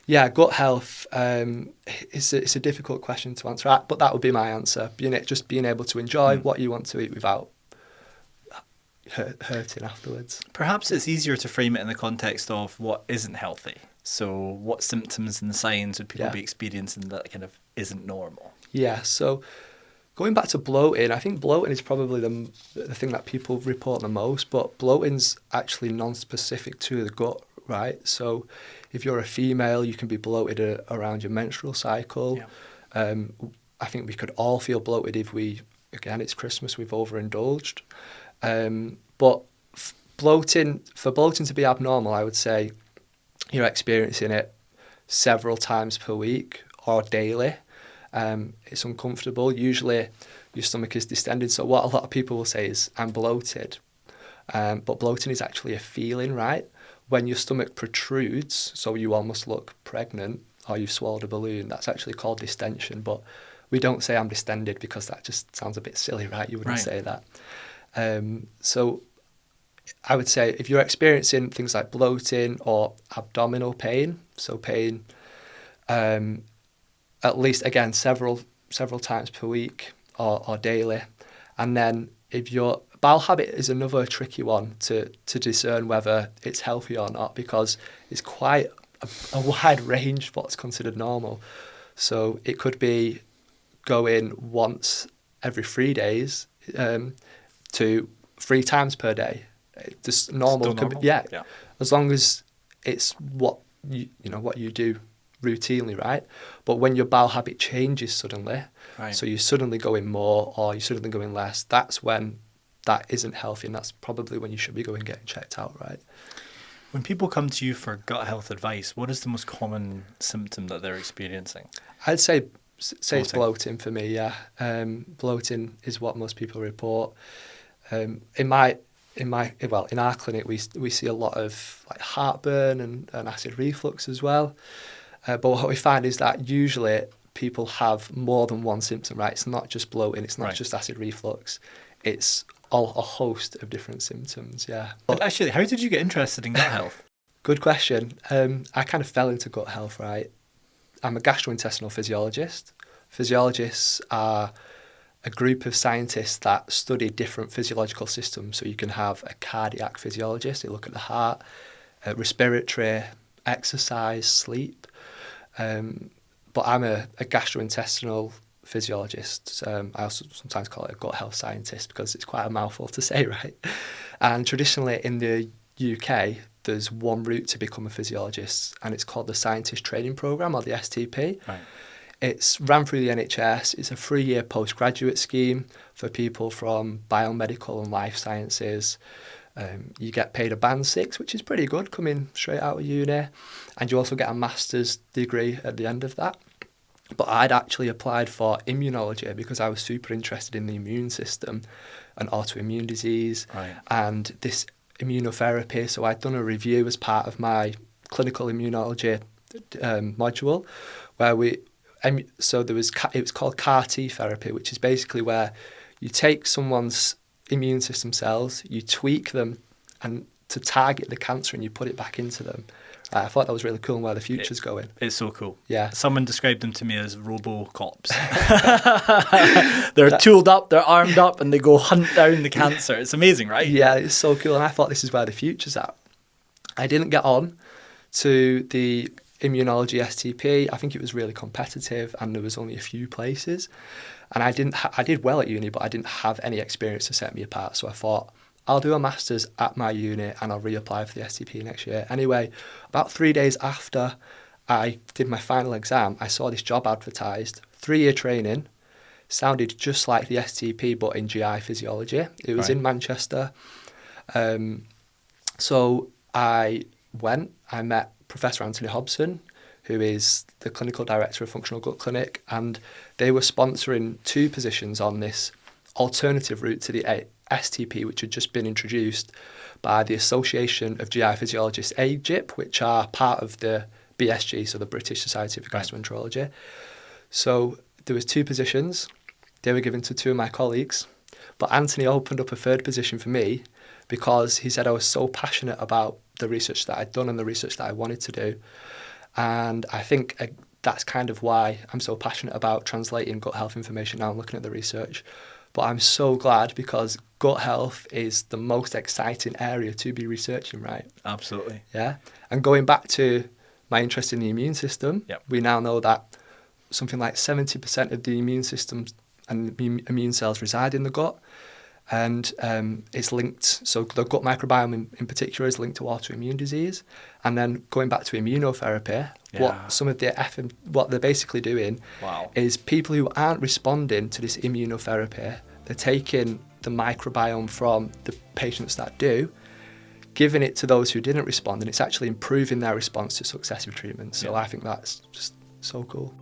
Yeah, gut health it's a difficult question to answer, but that would be my answer. Just being able to enjoy what you want to eat without hurting afterwards. Perhaps it's easier to frame it in the context of what isn't healthy. So what symptoms and signs would people be experiencing that kind of isn't normal? Yeah, so going back to bloating, I think bloating is probably the thing that people report the most, but bloating's actually non-specific to the gut, right? So if you're a female, you can be bloated around your menstrual cycle. Yeah. I think we could all feel bloated if again, it's Christmas, we've overindulged. But bloating to be abnormal, I would say you're experiencing it several times per week or daily. It's uncomfortable. Usually your stomach is distended. So what a lot of people will say is, I'm bloated. But bloating is actually a feeling, right? When your stomach protrudes, so you almost look pregnant or you've swallowed a balloon, that's actually called distension. But we don't say I'm distended because that just sounds a bit silly, right? You wouldn't say that. So I would say if you're experiencing things like bloating or abdominal pain, so pain at least, again, several times per week or daily, and then if your bowel habit is another tricky one to discern whether it's healthy or not, because it's quite a wide range of what's considered normal. So it could be going once every 3 days to 3 times per day. Just normal. Still normal? Yeah, as long as it's what you do routinely, right? But when your bowel habit changes suddenly, so you're suddenly going more or you're suddenly going less, that's when that isn't healthy, and that's probably when you should be going getting checked out, right? When people come to you for gut health advice, what is the most common symptom that they're experiencing? I'd say it's bloating for me, yeah. Bloating is what most people report. In our clinic, we see a lot of like heartburn and acid reflux as well. But what we find is that usually people have more than one symptom, right? It's not just bloating, it's not just acid reflux, it's a host of different symptoms, yeah. But actually, how did you get interested in gut health? Good question. I kind of fell into gut health, right? I'm a gastrointestinal physiologist. Physiologists are a group of scientists that study different physiological systems. So you can have a cardiac physiologist, they look at the heart, respiratory, exercise, sleep. But I'm a gastrointestinal physiologist. I also sometimes call it a gut health scientist because it's quite a mouthful to say, right? And traditionally in the UK, there's one route to become a physiologist, and it's called the Scientist Training Programme, or the STP. Right. It's run through the NHS. It's a 3-year postgraduate scheme for people from biomedical and life sciences. You get paid a band 6, which is pretty good, coming straight out of uni. And you also get a master's degree at the end of that. But I'd actually applied for immunology because I was super interested in the immune system and autoimmune disease and this immunotherapy. So I'd done a review as part of my clinical immunology module where it was called CAR T therapy, which is basically where you take someone's immune system cells, you tweak them and to target the cancer, and you put it back into them. I thought that was really cool and where the future's going. It's so cool. Yeah. Someone described them to me as robo-cops. They're tooled up, they're armed up, and they go hunt down the cancer. It's amazing, right? Yeah, it's so cool. And I thought this is where the future's at. I didn't get on to the Immunology STP. I think it was really competitive and there was only a few places. And I did well at uni, but I didn't have any experience to set me apart. So I thought, I'll do a master's at my uni and I'll reapply for the STP next year. Anyway, about 3 days after I did my final exam, I saw this job advertised, 3-year training, sounded just like the STP but in GI physiology. It was in Manchester. So I went, I met Professor Anthony Hobson, who is the clinical director of Functional Gut Clinic, and they were sponsoring 2 positions on this alternative route to the STP, which had just been introduced by the Association of GI Physiologists, AGIP, which are part of the BSG, so the British Society for Gastroenterology. So there was 2 positions. They were given to 2 of my colleagues, but Anthony opened up a 3rd position for me because he said I was so passionate about the research that I'd done and the research that I wanted to do. And I think that's kind of why I'm so passionate about translating gut health information now and looking at the research. But I'm so glad, because gut health is the most exciting area to be researching, right? Absolutely. Yeah. And going back to my interest in the immune system, Yep. we now know that something like 70% of the immune system and immune cells reside in the gut. And it's linked, so the gut microbiome in particular is linked to autoimmune disease. And then going back to immunotherapy, what they're basically doing is people who aren't responding to this immunotherapy, they're taking the microbiome from the patients that do, giving it to those who didn't respond, and it's actually improving their response to successive treatments. So I think that's just so cool.